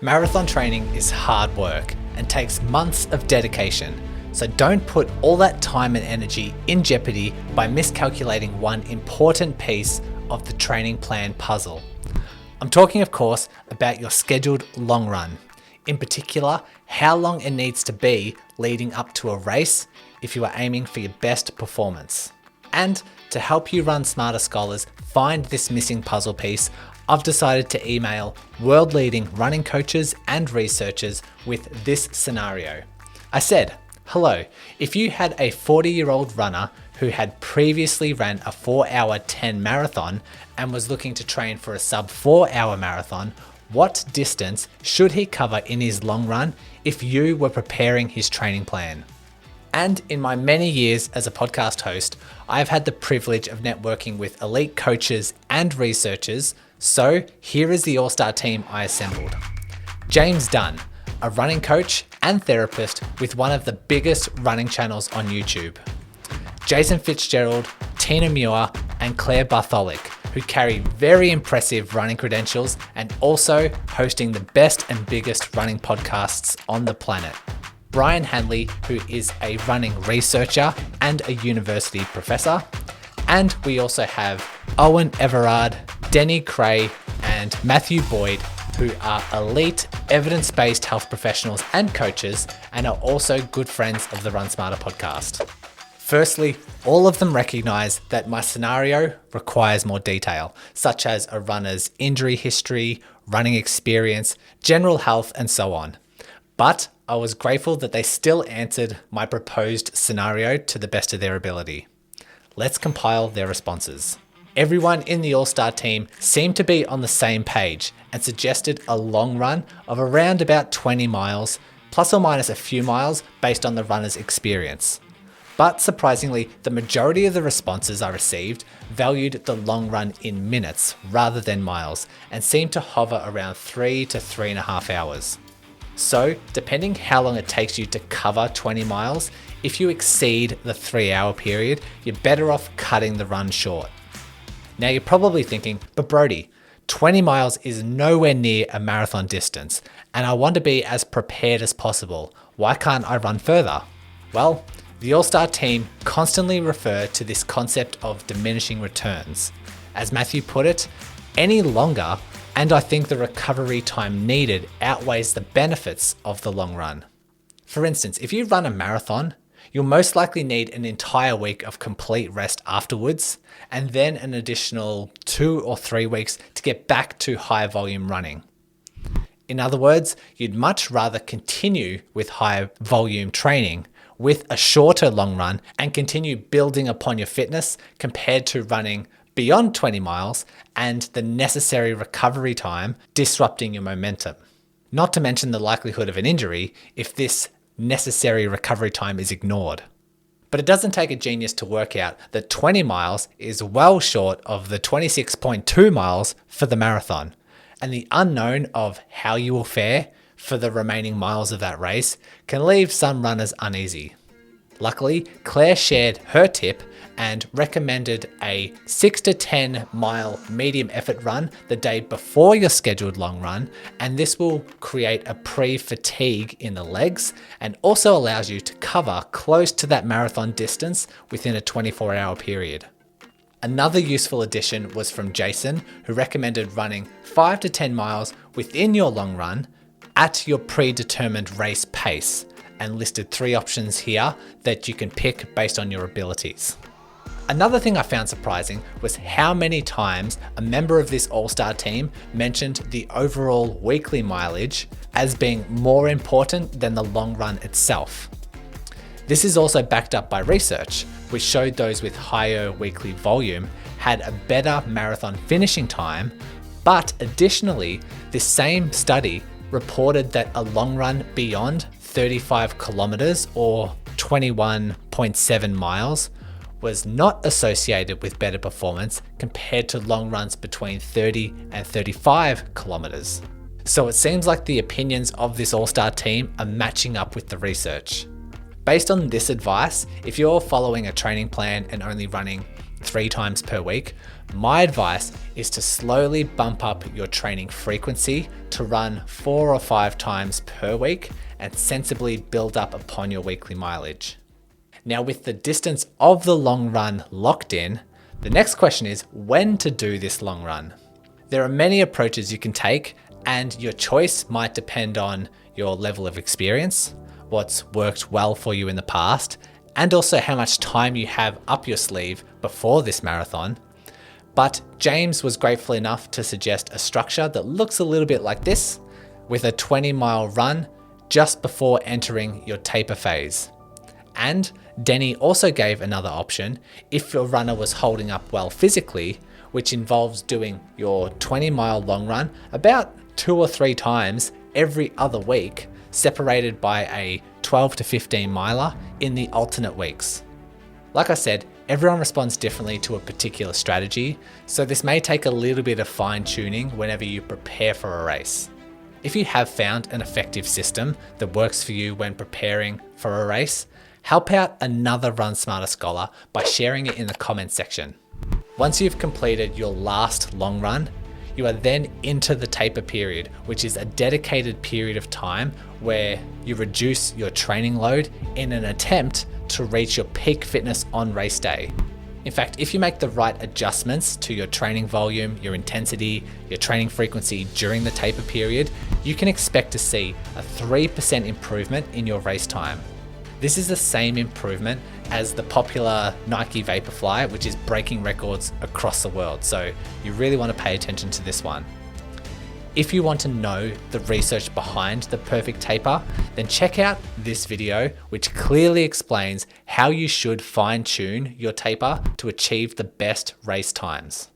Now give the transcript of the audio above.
Marathon training is hard work and takes months of dedication, so don't put all that time and energy in jeopardy by miscalculating one important piece of the training plan puzzle. I'm talking, of course, about your scheduled long run. In particular, how long it needs to be leading up to a race if you are aiming for your best performance. And to help you Run Smarter scholars find this missing puzzle piece, I've decided to email world-leading running coaches and researchers with this scenario. I said, hello, if you had a 40-year-old runner who had previously ran a 4-hour 10 marathon and was looking to train for a sub 4-hour marathon, what distance should he cover in his long run if you were preparing his training plan? And in my many years as a podcast host, I've had the privilege of networking with elite coaches and researchers, so here is the all-star team I assembled. James Dunne, a running coach and therapist with one of the biggest running channels on YouTube. Jason Fitzgerald, Tina Muir, and Claire Bartholic, who carry very impressive running credentials and also hosting the best and biggest running podcasts on the planet. Brian Hanley, who is a running researcher and a university professor. And we also have Eoin, Everard, Denny, Krahe, and Matthew Boyd, who are elite evidence-based health professionals and coaches and are also good friends of the Run Smarter podcast. Firstly, all of them recognize that my scenario requires more detail, such as a runner's injury history, running experience, general health, and so on. But I was grateful that they still answered my proposed scenario to the best of their ability. Let's compile their responses. Everyone in the All-Star team seemed to be on the same page and suggested a long run of around about 20 miles, plus or minus a few miles based on the runner's experience. But surprisingly, the majority of the responses I received valued the long run in minutes rather than miles and seemed to hover around 3 to 3.5 hours. So, depending how long it takes you to cover 20 miles, if you exceed the 3-hour period, you're better off cutting the run short. Now you're probably thinking, but Brody, 20 miles is nowhere near a marathon distance, and I want to be as prepared as possible. Why can't I run further? Well, the All-Star team constantly refer to this concept of diminishing returns. As Matthew put it, any longer, and I think the recovery time needed outweighs the benefits of the long run. For instance, if you run a marathon, you'll most likely need an entire week of complete rest afterwards, and then an additional 2 or 3 weeks to get back to high volume running. In other words, you'd much rather continue with high volume training with a shorter long run and continue building upon your fitness compared to running beyond 20 miles and the necessary recovery time disrupting your momentum. Not to mention the likelihood of an injury if this necessary recovery time is ignored. But it doesn't take a genius to work out that 20 miles is well short of the 26.2 miles for the marathon, and the unknown of how you will fare for the remaining miles of that race can leave some runners uneasy. Luckily, Claire shared her tip and recommended a 6 to 10 mile medium effort run the day before your scheduled long run, and this will create a pre-fatigue in the legs and also allows you to cover close to that marathon distance within a 24-hour period. Another useful addition was from Jason, who recommended running 5 to 10 miles within your long run at your predetermined race pace, and listed 3 options here that you can pick based on your abilities. Another thing I found surprising was how many times a member of this all-star team mentioned the overall weekly mileage as being more important than the long run itself. This is also backed up by research, which showed those with higher weekly volume had a better marathon finishing time, but additionally, this same study reported that a long run beyond 35 kilometers or 21.7 miles was not associated with better performance compared to long runs between 30 and 35 kilometers. So it seems like the opinions of this all-star team are matching up with the research. Based on this advice, if you're following a training plan and only running 3 times per week, my advice is to slowly bump up your training frequency to run 4 or 5 times per week and sensibly build up upon your weekly mileage. Now, with the distance of the long run locked in, the next question is when to do this long run. There are many approaches you can take, and your choice might depend on your level of experience, what's worked well for you in the past, and also how much time you have up your sleeve before this marathon. But James was grateful enough to suggest a structure that looks a little bit like this, with a 20-mile run just before entering your taper phase. And Denny also gave another option if your runner was holding up well physically, which involves doing your 20-mile long run about 2 or 3 times every other week, separated by a 12 to 15 miler in the alternate weeks. Like I said, everyone responds differently to a particular strategy, so this may take a little bit of fine tuning whenever you prepare for a race. If you have found an effective system that works for you when preparing for a race, help out another Run Smarter scholar by sharing it in the comments section. Once you've completed your last long run, you are then into the taper period, which is a dedicated period of time where you reduce your training load in an attempt to reach your peak fitness on race day. In fact, if you make the right adjustments to your training volume, your intensity, your training frequency during the taper period, you can expect to see a 3% improvement in your race time. This is the same improvement as the popular Nike Vaporfly, which is breaking records across the world. So you really want to pay attention to this one. If you want to know the research behind the perfect taper, then check out this video, which clearly explains how you should fine tune your taper to achieve the best race times.